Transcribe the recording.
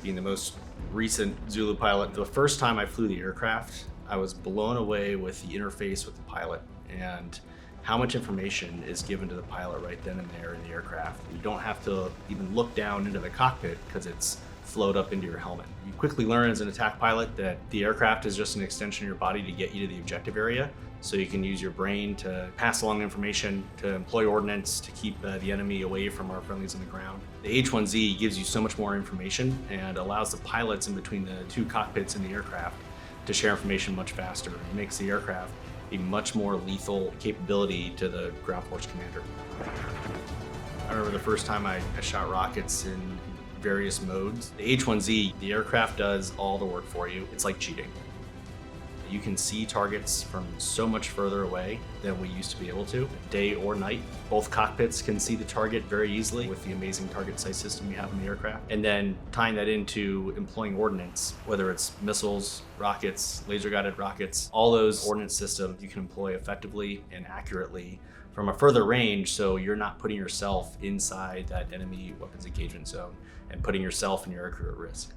being the most recent Zulu pilot, the first time I flew the aircraft, I was blown away with the interface with the pilot and how much information is given to the pilot right then and there in the aircraft. You don't have to even look down into the cockpit because it's flowed up into your helmet. You quickly learn as an attack pilot that the aircraft is just an extension of your body to get you to the objective area. So you can use your brain to pass along information, to employ ordnance, to keep the enemy away from our friendlies on the ground. The H-1Z gives you so much more information and allows the pilots in between the two cockpits in the aircraft to share information much faster. It makes the aircraft a much more lethal capability to the ground force commander. I remember the first time I shot rockets in various modes. The H-1Z, the aircraft does all the work for you. It's like cheating. You can see targets from so much further away than we used to be able to, day or night. Both cockpits can see the target very easily with the amazing target sight system we have in the aircraft. And then tying that into employing ordnance, whether it's missiles, rockets, laser-guided rockets, all those ordnance systems you can employ effectively and accurately from a further range, so you're not putting yourself inside that enemy weapons engagement zone and putting yourself and your aircrew at risk.